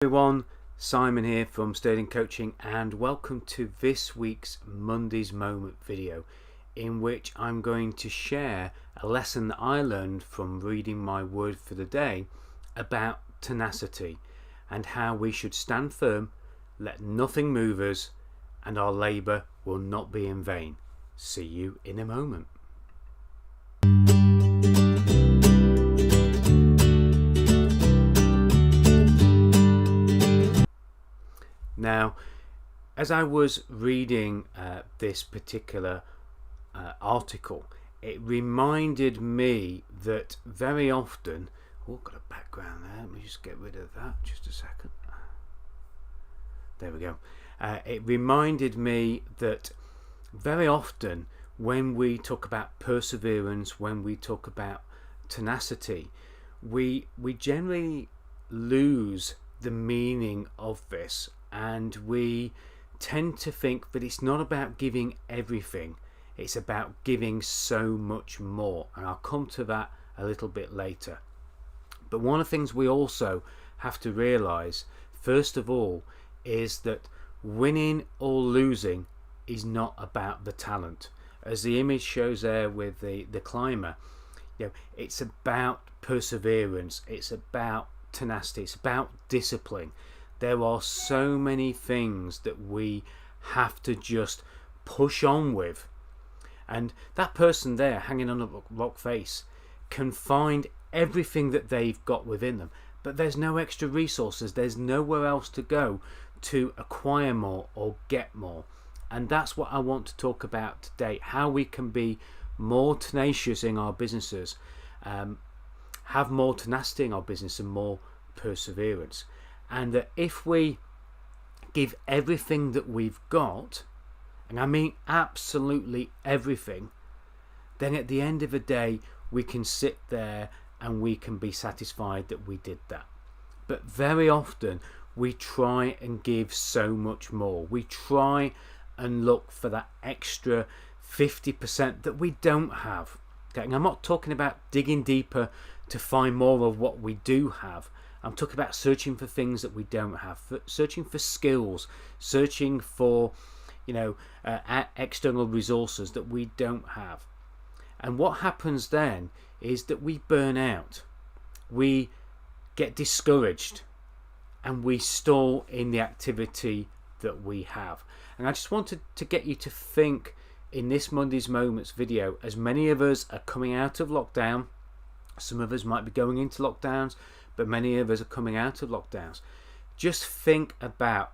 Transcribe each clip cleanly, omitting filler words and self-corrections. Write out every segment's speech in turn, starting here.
Everyone, Simon here from Sterling Coaching, and welcome to this week's Monday's Moment video, in which I'm going to share a lesson that I learned from reading my word for the day about tenacity and how we should stand firm, let nothing move us, and our labour will not be in vain. See you in a moment. Now, as I was reading this particular article, it reminded me that very often, got a background there, let me just get rid of that just a second. There we go. It reminded me that very often when we talk about perseverance, when we talk about tenacity, we generally lose the meaning of this. And we tend to think that it's not about giving everything, it's about giving so much more, and I'll come to that a little bit later. But one of the things we also have to realize, first of all, is that winning or losing is not about the talent. As the image shows there with the climber, it's about perseverance, it's about tenacity, it's about discipline. There are so many things that we have to just push on with. And that person there hanging on a rock face can find everything that they've got within them. But there's no extra resources. There's nowhere else to go to acquire more or get more. And that's what I want to talk about today. How we can be more tenacious in our businesses. Have more tenacity in our business and more perseverance. And that if we give everything that we've got, and I mean absolutely everything, then at the end of the day we can sit there and we can be satisfied that we did that. But very often we try and give so much more. We try and look for that extra 50% that we don't have. Okay? And I'm not talking about digging deeper to find more of what we do have. I'm talking about searching for things that we don't have, searching for skills, searching for, external resources that we don't have. And what happens then is that we burn out, we get discouraged, and we stall in the activity that we have. And I just wanted to get you to think in this Monday's Moments video, as many of us are coming out of lockdown, some of us might be going into lockdowns, but many of us are coming out of lockdowns. Just think about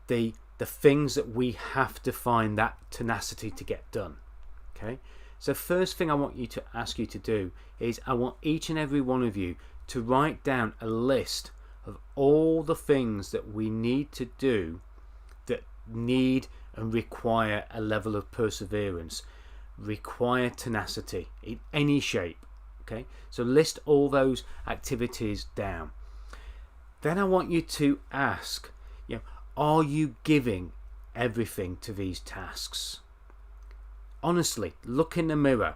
the things that we have to find that tenacity to get done. Okay, so first thing I want you to ask you to do is I want each and every one of you to write down a list of all the things that we need to do that need and require a level of perseverance, require tenacity in any shape. Okay, so list all those activities down. Then I want you to ask, are you giving everything to these tasks? Honestly, look in the mirror.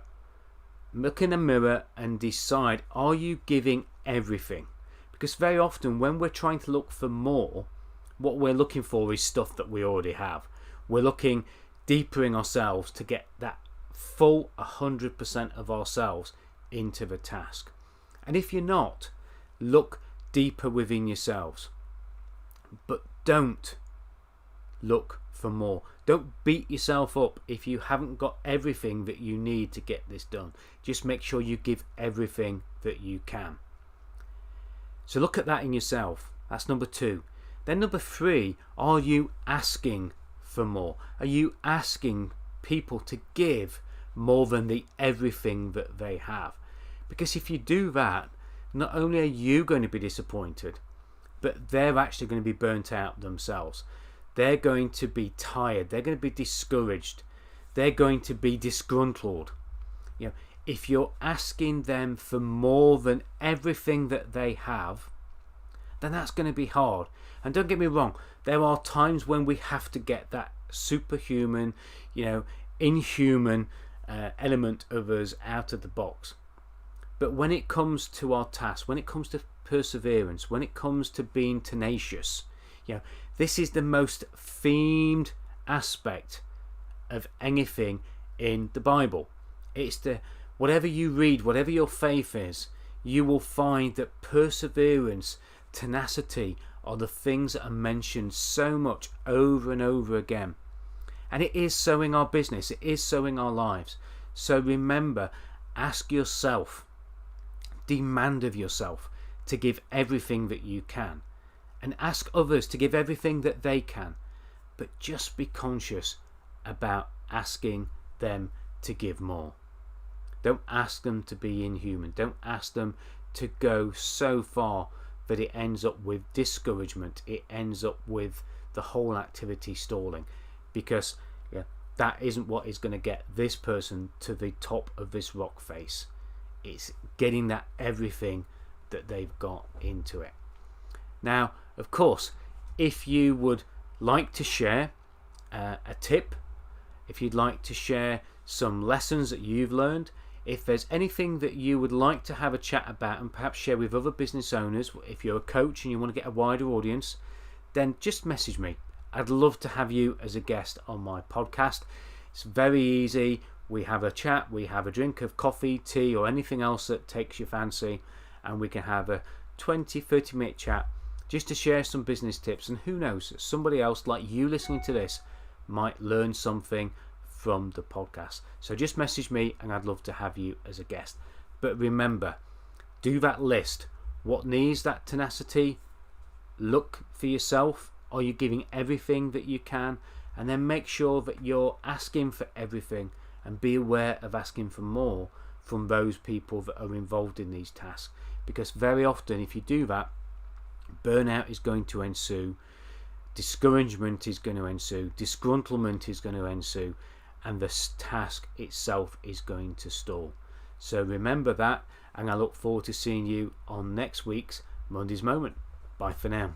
Look in the mirror and decide, are you giving everything? Because very often when we're trying to look for more, what we're looking for is stuff that we already have. We're looking deeper in ourselves to get that full 100% of ourselves into the task. And if you're not, look deeper within yourselves, but don't look for more. Don't beat yourself up if you haven't got everything that you need to get this done. Just make sure you give everything that you can. So look at that in yourself. That's number 2. Then number 3, are you asking for more? Are you asking people to give more than the everything that they have? Because if you do that, not only are you going to be disappointed, but they're actually going to be burnt out themselves. They're going to be tired. They're going to be discouraged. They're going to be disgruntled. If you're asking them for more than everything that they have, then that's going to be hard. And don't get me wrong, there are times when we have to get that superhuman, inhuman element of us out of the box. But when it comes to our task, when it comes to perseverance, when it comes to being tenacious, this is the most themed aspect of anything in the Bible. It's whatever you read, whatever your faith is, you will find that perseverance, tenacity are the things that are mentioned so much over and over again. And it is so in our business, it is so in our lives. So remember, ask yourself, demand of yourself to give everything that you can, and ask others to give everything that they can, but just be conscious about asking them to give more. Don't ask them to be inhuman. Don't ask them to go so far that it ends up with discouragement. It ends up with the whole activity stalling, because that isn't what is going to get this person to the top of this rock face. It's getting that everything that they've got into it. Now, of course, if you would like to share a tip, if you'd like to share some lessons that you've learned, if there's anything that you would like to have a chat about and perhaps share with other business owners, if you're a coach and you want to get a wider audience, then just message me. I'd love to have you as a guest on my podcast. It's very easy. We have a chat, we have a drink of coffee, tea, or anything else that takes your fancy, and we can have a 20-30 minute chat just to share some business tips. And who knows, somebody else like you listening to this might learn something from the podcast. So just message me and I'd love to have you as a guest. But remember, do that list. What needs that tenacity? Look for yourself. Are you giving everything that you can? And then make sure that you're asking for everything, and be aware of asking for more from those people that are involved in these tasks. Because very often, if you do that, burnout is going to ensue, discouragement is going to ensue, disgruntlement is going to ensue, and the task itself is going to stall. So remember that, and I look forward to seeing you on next week's Monday's Moment. Bye for now.